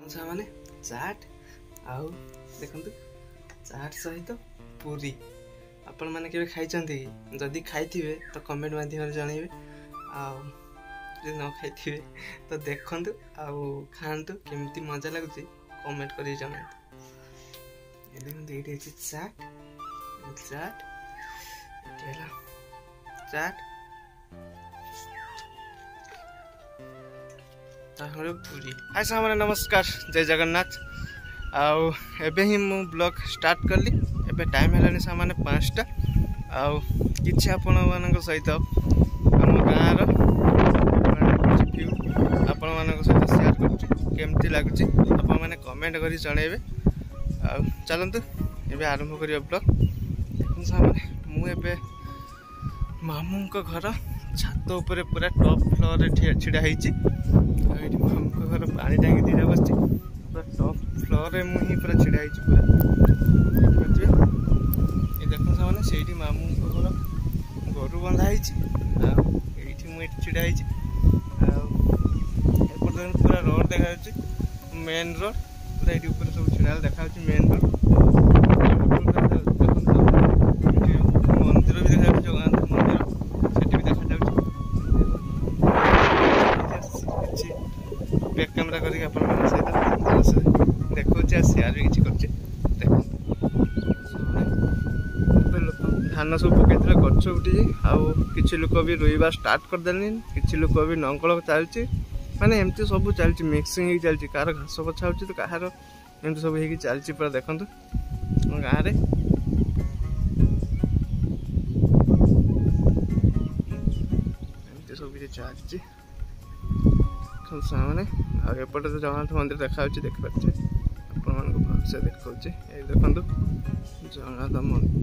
ମାନେ ଚାଟ୍ ଆଉ ଦେଖନ୍ତୁ ଚାଟ୍ ସହିତ ପୁରୀ ଆପଣମାନେ କେବେ ଖାଇଛନ୍ତି କି? ଯଦି ଖାଇଥିବେ ତ କମେଣ୍ଟ ମାଧ୍ୟମରେ ଜଣାଇବେ, ଆଉ ଯଦି ନ ଖାଇଥିବେ ତ ଦେଖନ୍ତୁ ଆଉ ଖାଆନ୍ତୁ, କେମିତି ମଜା ଲାଗୁଛି କମେଣ୍ଟ କରିକି ଜଣାନ୍ତୁ। ଦେଖନ୍ତୁ ଏଇଠି ଅଛି ଚାଟ୍, ଏଠି ହେଲା ଚାଟ୍ ତାପରେ ପୁରୀ। ହାय ସାଙ୍ଗମାନେ ନମସ୍କାର, ଜୟ ଜଗନ୍ନାଥ। ଆଉ ଏବେ ହିଁ ମୁଁ ବ୍ଲଗ୍ ଷ୍ଟାର୍ଟ କଲି। ଏବେ ଟାଇମ୍ ହେଲାଣି ସାଙ୍ଗମାନେ 5ଟା। ଆଉ କିଛି ଆପଣମାନଙ୍କ ସହିତ ଆମ ଗାଁର ଭିଉ ଆପଣମାନଙ୍କ ସହିତ ସେୟାର କରୁଛି, କେମିତି ଲାଗୁଛି ଆପଣମାନେ କମେଣ୍ଟ କରି ଜଣାଇବେ। ଆଉ ଚାଲନ୍ତୁ ଏବେ ଆରମ୍ଭ କରିବା ବ୍ଲଗ୍। ଦେଖନ୍ତୁ ସାଙ୍ଗମାନେ ମୁଁ ଏବେ ମାମୁଁଙ୍କ ଘର ଛାତ ଉପରେ ପୁରା ଟପ୍ ଫ୍ଲୋରରେ ଛିଡ଼ା ହେଇଛି। ଆଉ ଏଇଠି ମାମୁଁଙ୍କ ଘର ପାଣି ଟାଙ୍କି ଦିଟା ବସିଛି, ପୁରା ଟପ୍ ଫ୍ଲୋରରେ ମୁଁ ହିଁ ପୁରା ଛିଡ଼ା ହେଇଛି ପୁରା। ଦେଖିପାରୁଥିବେ ଏ ଦେଖନ୍ତୁ ସାଙ୍ଗମାନେ ସେଇଠି ମାମୁଁଙ୍କ ଘର ଗୋରୁ ବନ୍ଧା ହେଇଛି, ଆଉ ଏଇଠି ମୁଁ ଏଇଠି ଛିଡ଼ା ହେଇଛି। ଆଉ ଏପଟେ ପୁରା ରୋଡ଼ ଦେଖାଯାଉଛି, ମେନ୍ ରୋଡ଼ ପୁରା ଏଇଠି ଉପରେ ସବୁ ଛିଡ଼ା ହେଲେ ଦେଖାଯାଉଛି ମେନ୍ ରୋଡ଼। ମନ୍ଦିର ବି ଦେଖାଯାଉଛି, ଜଗନ୍ନାଥ ମନ୍ଦିର ସେଠି ବି ଦେଖାଯାଉଛି। କିଛି ବ୍ୟାକ୍ କ୍ୟାମେରା କରିକି ଆପଣମାନଙ୍କ ସହିତ ଦେଖଉଛି ଆଉ ସେୟାର ବି କିଛି କରୁଛି। ଦେଖନ୍ତୁ ଲୋକ ଧାନ ସବୁ ପକେଇଥିଲେ, ଗଛ ଉଠିଛି, ଆଉ କିଛି ଲୋକ ବି ରୋଇବା ଷ୍ଟାର୍ଟ କରିଦେଲେଣି, କିଛି ଲୋକ ବି ନଙ୍ଗଳ ଚାଲିଛି, ମାନେ ଏମିତି ସବୁ ଚାଲିଛି, ମିକ୍ସିଂ ହେଇକି ଚାଲିଛି। କାହାର ଘାସ ବଛା ହେଉଛି ତ କାହାର ଏମିତି ସବୁ ହେଇକି ଚାଲିଛି ପୁରା। ଦେଖନ୍ତୁ ଆମ ଗାଁରେ ଏମିତି ସବୁ କିଛି ଚାଲିଛି ସାଙ୍ଗମାନେ। ଆଉ ଏପଟେ ତ ଜଗନ୍ନାଥ ମନ୍ଦିର ଦେଖାଯାଉଛି, ଦେଖିପାରୁଥିବେ ଆପଣମାନଙ୍କୁ ଭଲସେ ଦେଖାଉଛି। ଏଇ ଦେଖନ୍ତୁ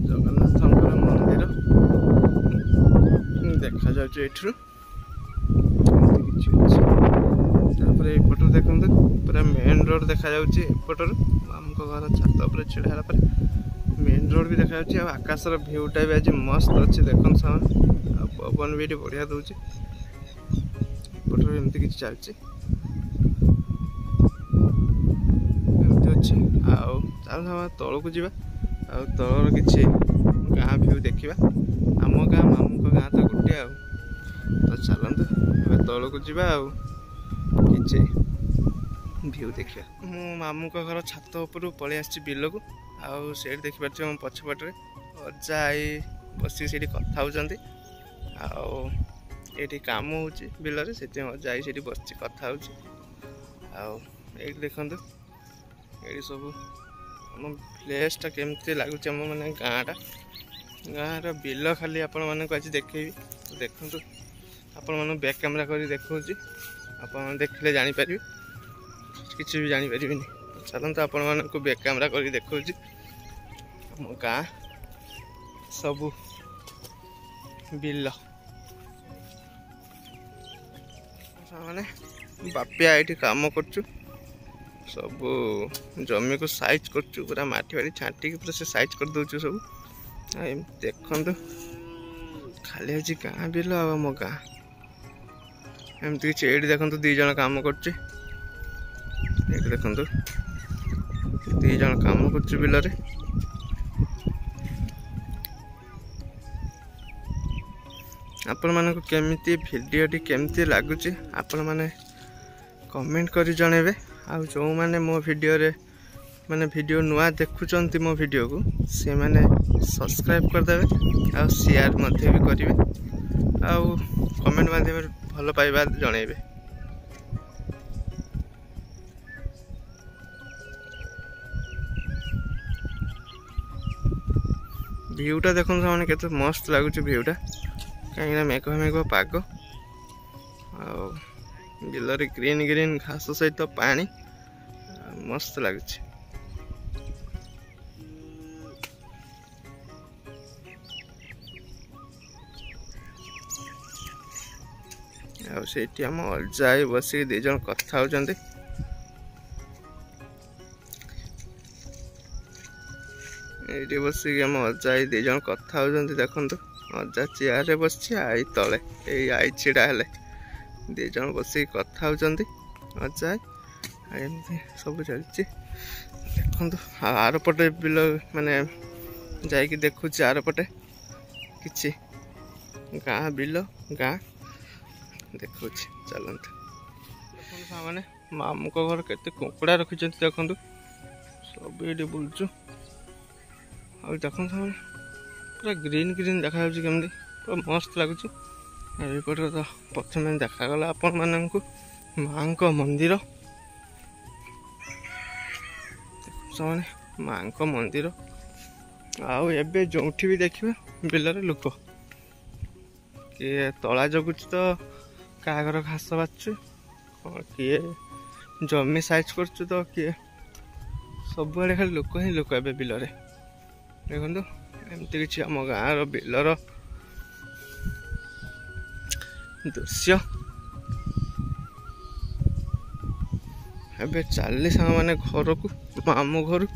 ଜଗନ୍ନାଥଙ୍କର ମନ୍ଦିର ଦେଖାଯାଉଛି ଏଇଠିରୁ, ଏମିତି କିଛି ଅଛି। ତାପରେ ଏପଟରୁ ଦେଖନ୍ତୁ ପୁରା ମେନ୍ ରୋଡ଼ ଦେଖାଯାଉଛି। ଏପଟରୁ ମାମୁଁଙ୍କ ଘର ଛାତ ଉପରେ ଛିଡ଼ା ହେଲା ପରେ ମେନ୍ ରୋଡ଼ ବି ଦେଖାଯାଉଛି, ଆଉ ଆକାଶର ଭିଉଟା ବି ଆଜି ମସ୍ତ ଅଛି। ଦେଖନ୍ତୁ ସାଙ୍ଗମାନେ, ଆଉ ପବନ ବି ଏଠି ବଢ଼ିଆ ଦେଉଛି। ଏପଟରୁ ଏମିତି କିଛି ଚାଲିଛି, ଏମିତି ଅଛି। ଆଉ ଚାଲନ୍ତୁ ଆମେ ତଳକୁ ଯିବା, ଆଉ ତଳର କିଛି ଗାଁ ଭିଉ ଦେଖିବା। ଆମ ଗାଁ ମାମୁଁଙ୍କ ଗାଁ ତ ଗୋଟିଏ, ଆଉ ତ ଚାଲନ୍ତୁ ଏବେ ତଳକୁ ଯିବା ଆଉ କିଛି ଭିଉ ଦେଖିବା। ମୁଁ ମାମୁଁଙ୍କ ଘର ଛାତ ଉପରୁ ପଳେଇ ଆସିଛି ବିଲକୁ। ଆଉ ସେଇଠି ଦେଖିପାରୁଥିବେ ମୋ ପଛପଟରେ ଅଜା ଆଈ ବସିକି ସେଇଠି କଥା ହେଉଛନ୍ତି। ଆଉ ଏଇଠି କାମ ହେଉଛି ବିଲରେ, ସେଥିପାଇଁ ଅଜା ଆଈ ସେଇଠି ବସିଛି କଥା ହେଉଛି। ଆଉ ଏଇଠି ଦେଖନ୍ତୁ ଏଇଠି ସବୁ ଆମ ପ୍ଲେସ୍ଟା କେମିତି ଲାଗୁଛି, ଆମ ମାନେ ଗାଁର ବିଲ ଖାଲି ଆପଣମାନଙ୍କୁ ଆଜି ଦେଖେଇବି। ଦେଖନ୍ତୁ ଆପଣମାନଙ୍କୁ ବ୍ୟାକ୍ କ୍ୟାମେରା କରି ଦେଖାଉଛି, ଆପଣମାନେ ଦେଖିଲେ ଜାଣିପାରିବେ, କିଛି ବି ଜାଣିପାରିବେନି। ଚାଲନ୍ତୁ ଆପଣମାନଙ୍କୁ ବ୍ୟାକ୍ କ୍ୟାମେରା କରି ଦେଖାଉଛି ଆମ ଗାଁ ସବୁ ବିଲ। ମାନେ ବାପିଆ ଏଇଠି କାମ କରୁଛୁ, ସବୁ ଜମିକୁ ସାଇଜ୍ କରୁଛୁ, ପୁରା ମାଟି ବାଡ଼ି ଛାଣ୍ଟିକି ପୁରା ସେ ସାଇଜ୍ କରିଦେଉଛୁ ସବୁ। ଆଉ ଏମିତି ଦେଖନ୍ତୁ ଖାଲି ଅଛି ଗାଁ ବିଲ ଆଉ ଆମ ଗାଁ ଏମିତି କିଛି। ଏଇଠି ଦେଖନ୍ତୁ 2 ଜଣ କାମ କରୁଛି, ଏଇଠି ଦେଖନ୍ତୁ 2 ଜଣ କାମ କରୁଛୁ ବିଲରେ। ଆପଣମାନଙ୍କୁ କେମିତି ଭିଡ଼ିଓଟି କେମିତି ଲାଗୁଛି ଆପଣମାନେ କମେଣ୍ଟ କରି ଜଣାଇବେ। ଆଉ ଯେଉଁମାନେ ମୋ ଭିଡ଼ିଓରେ ମାନେ ଭିଡ଼ିଓ ନୂଆ ଦେଖୁଛନ୍ତି ମୋ ଭିଡ଼ିଓକୁ, ସେମାନେ ସବସ୍କ୍ରାଇବ୍ କରିଦେବେ, ଆଉ ସେୟାର ମଧ୍ୟ ବି କରିବେ, ଆଉ କମେଣ୍ଟ ମାଧ୍ୟମରେ ଭଲ ପାଇବା ଜଣାଇବେ। ଭିଉଟା ଦେଖନ୍ତୁ ସେମାନେ କେତେ ମସ୍ତ ଲାଗୁଛି ଭିଉଟା, କାହିଁକିନା ମେଘୁଆ ପାଗ, ଆଉ ବିଲରେ ଗ୍ରୀନ୍ ଘାସ ସହିତ ପାଣି, ମସ୍ତ ଲାଗୁଛି। ଆଉ ସେଇଠି ଆମ ଅଜା ଆଈ ବସିକି 2 ଜଣ କଥା ହେଉଛନ୍ତି। ଏଇଠି ବସିକି ଆମ ଅଜା ଆଈ 2 ଜଣ କଥା ହେଉଛନ୍ତି। ଦେଖନ୍ତୁ ଅଜା ଚେୟାରରେ ବସିଛି, ଆଈ ତଳେ, ଏଇ ଆଈ ଛିଡ଼ା ହେଲେ 2 ଜଣ ବସିକି କଥା ହେଉଛନ୍ତି ଅଜା एमती सब चलती देखु आर पटे बिल माने जाइए देखुँ आर पटे कि गाँ बिल गाँ देखु चलते देखो मैंने मामू को घर के कुकुड़ा रखी देखु सब ये बुलचु आ देखो पूरा ग्रीन ग्रीन देखा केमती पूरा मस्त लगुच यपटे तो प्रथम देखागला आपण मानक माँ को मंदिर देखने माँ को मंदिर आउ एबे जोठी भी देखिए बिलर लोक किए तला जगुच तो क्या घर घास बाचु किए जमी साइज कर तो किए सब आड़े खाली लोक ही लोक ए बिलरे देखो एमती किसी आम गाँव बिलर दृश्य एबे चलली सांग मैंने घर को मामू घर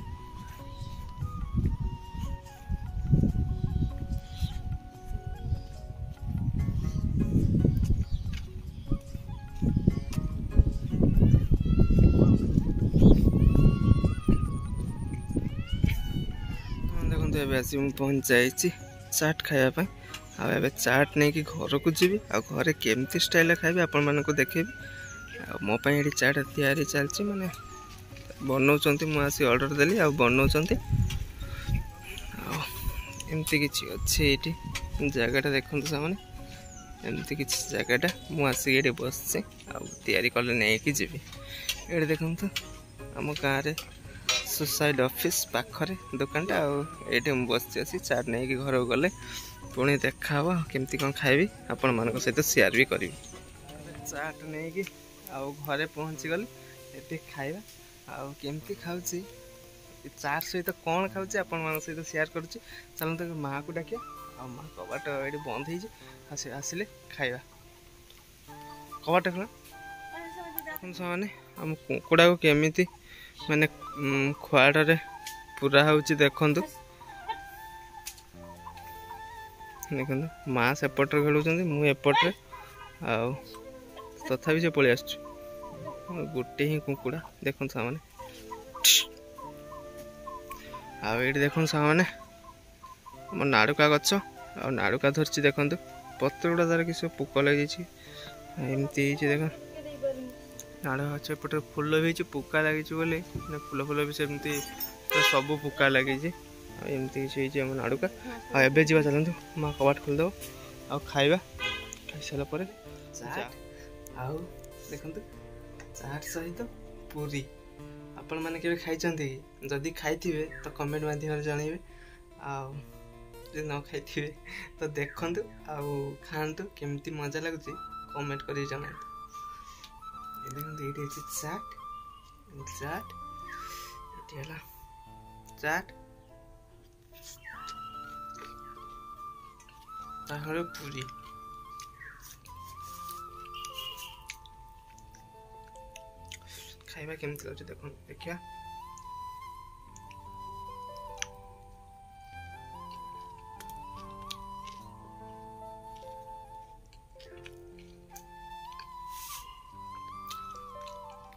देखते आसी पहुँच जाइए चाट खायापी आबे चाट नहीं कि घर को जी घरे केमती स्टाइल खाइबे आपण मानक देखेबी मो ये चाट तैयारी चलती माने बनाऊँ मुझे ऑर्डर देली आ बनाऊँ एमती किसी अच्छे ये जगटा देखते से एमती किसी जगटा मुझे ये बस तैयारी कले नहीं कि जी ये देखु आम गाँव सुसाइड ऑफिस पाखरे दुकानटा आटे बस चाट नहीं कि घर गले पुणी देखा केमती कौन खाइबी आपण मान सहित शेयर भी करी चाट नहीं कि घरे पहुँची गली ये खाइबा आमती खाऊँ चाट सहित कौन खाऊँ आपण मान सहित शेयर करुच्ची चलते माँ को डाकिया माँ कबाट ये बंद हो आसिले खाइबा कबाट खोल मैंने आम कुकुड़ा को केमिति माने खुआड़े पूरा हूँ देखु देखो माँ सेपटे खेलुँच मुझे तथापि से पलि आस गोटे ही कुकुड़ा देखो सामने आठ देखो सामने आम नाड़ुका गच आ नाड़ुका धरची देखु पत्र गुड़ा तार किसी पोक लग जामती देख नाड़ गच एपटे फुल भी पुका लगी फुल फुल भी सेमती सब पुका लगी एमती किसी आम नाड़ुका आबे जा चलते माँ कबाट खोलदेव आ खाइबा खाई सारा पर देखु चाट सहित पूरी आपण मैंने के खाई जदि खाई तो कमेंट माध्यम जनइबे जो न खाई तो देखु खातु केमती मजा लगुच कमेंट कर जनातु देखो ये चाट चाट ये चाट पूरी खाइबा केमती लगे देख देखिया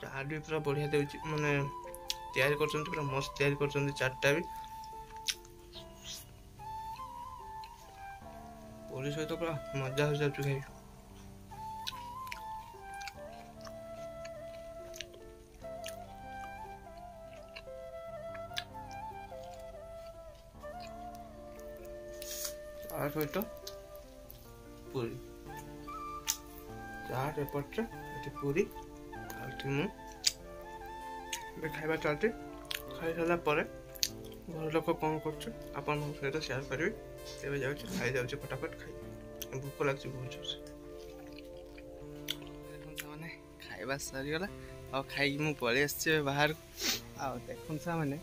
चाट भी पूरा बढ़िया दे माने तैयारी कर पूरा मस्त तैयारी कर चाटा भी पूरी सहित तो पूरा मजा हो जाए खाई सहित पूरी चाट एपटे पूरी खाइबा चलती खाई सारा पर घर लोक कौन कर सहित शेयर करेंगे तेज जाऊँ खाई जाऊँ फटाफट खाई भूख लगे बहुत जोर से खाइबा सरीगला आ खाई मुझे पलि आसी बाहर आ देखु मैंने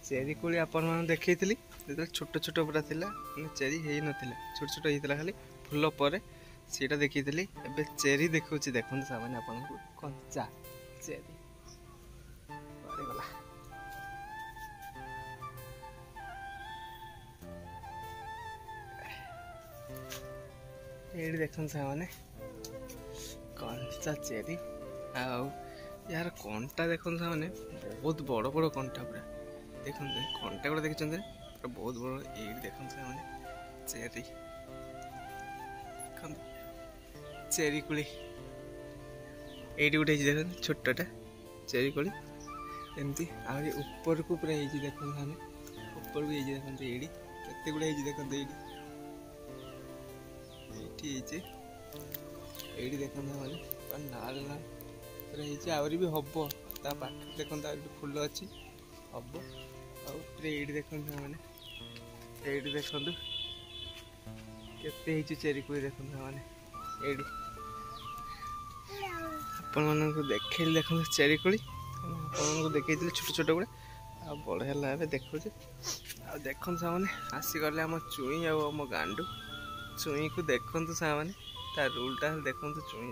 चेरी कोली आपण देखी जो छोट छोट पूरा थिला चेरी हो ना छोट छोट होता खाली फुल पर सीटा देखी एबे चेरी देखुँ देखते सामने आपको कंचा चेरी गला ये देखते सामने कंचा चेरी यार कंटा देखो सामने बहुत बड़ बड़ कंटा पूरा देखते कंटा गुड़ा देखते पूरा बहुत बड़ ये देखते सामने चेरी चेरी कोली ये गोटे देख छोटा चेरी कोली एमती आहरी ऊपर को पूरा देखते सामने ऊपर को देखते ये केते गुड़ा देखते ये देखते माने नाल नाल पूरा आहरी भी हम पाखे देखते फुल अच्छी हम आउे देखते मैंने ये देखु केते चेरी कोली देखते मैंने ये आपण मानक देखे देखते चेरी कोली आपको देखी छोट छोट गुड़ा आ बढ़िया देखुचे देखु सामने आसीगले आम चुई आम गांडू चुई को देखु सामने तार रूलटा देखु चुई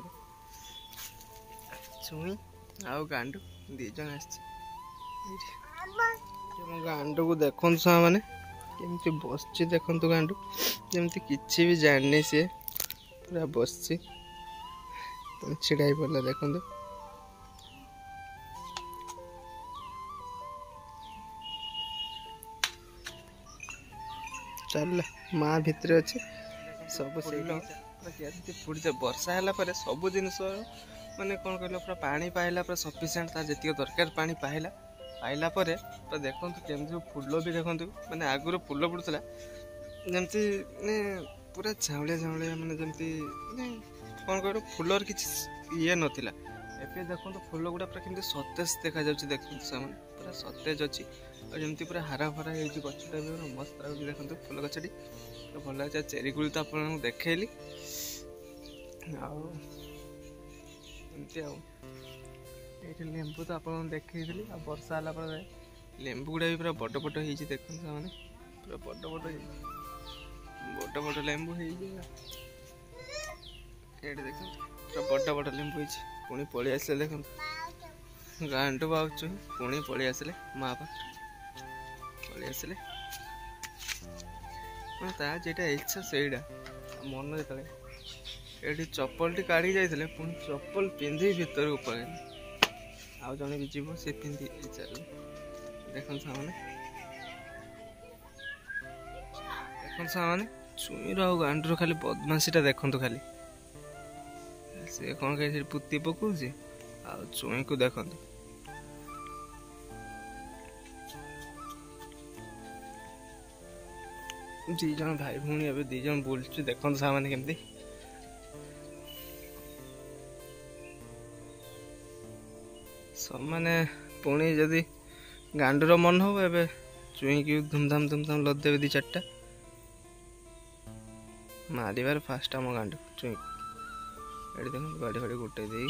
चुई आउ गांडू दी जन आम गांडू को देखु सामने केमती बस देखु गांडू जमती किसी भी जानी सी पूरा बस छिड़ा पड़ा देखु चल माँ भितर अच्छे सब फुड़ी वर्षा है सब जिन माने कौन कहल पूरा पानी पाइला पूरा सफिसीयंट तार जी दरकार पानी पाइला पाइला पूरा देखो केमती फुल भी देखो माने आगुरी फुल पड़ूला जमती पूरा झाउलिया झाउलिया माने जमती कौन कह फुलर किसी ये नाला एवं देखो फुल गुड़ा पूरा केमती सतेज देखा देखते सामने पूरा सतेज अच्छी और जमती पूरा हारा भरा गछटा भी मस्त लगे देखते फुल गछटी तो भल लगे चेरी कोली तो आपको देखली आमती ये लेंबू तो आप देखी वर्षा है लेंबू गुड़ा भी पूरा बड़ बड़ हो देखते मैंने पूरा बड़ बड़ बड़ बड़ लेंबू हो देख पूरा बड़ बड़ लेंबू हो पुणी पलि आसे देख गांडू बाचु पुणी पलि आसे माँ पाख पलि आसे जेटा इच्छा से मन जो ये चप्पल टी काढ़ी जाते पुणी चप्पल पिंधि भीतर को पड़े आउ जड़े भी जीव से पिंधि चल देख सामने चुईर आ गांडूर खाली बदमाशीटा देखु खाली से कौन कहीं पुती पकाउे आ चुई को देख दी जन भाई भूणी ए दी जन बुलचु देखो सामने केमती माने पुणी जदि गांडूर मन हो ए चुई की धूमधाम लदेवे दी चार्टा मारिबार फास्ट आम गांडू चुई ये देख गाड़ी फाड़ी गोटे दे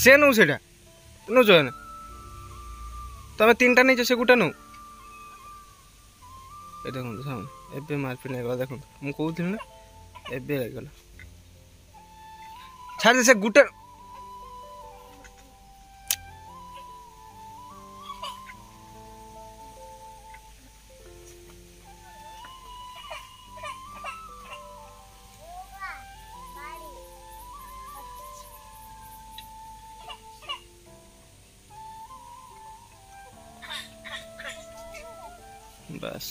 से नौ से नौ तमें तीन टा नहीं से गोटे नौ ये देखो सामने एबे मारपीट नहीं गला देखो मुझे कहती ना एबे लगला छाड़ से गोटे बस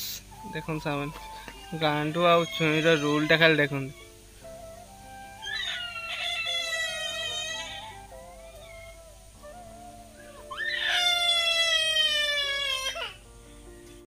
देखो सामने गांडू आ चुईर रूलटा खाली देखो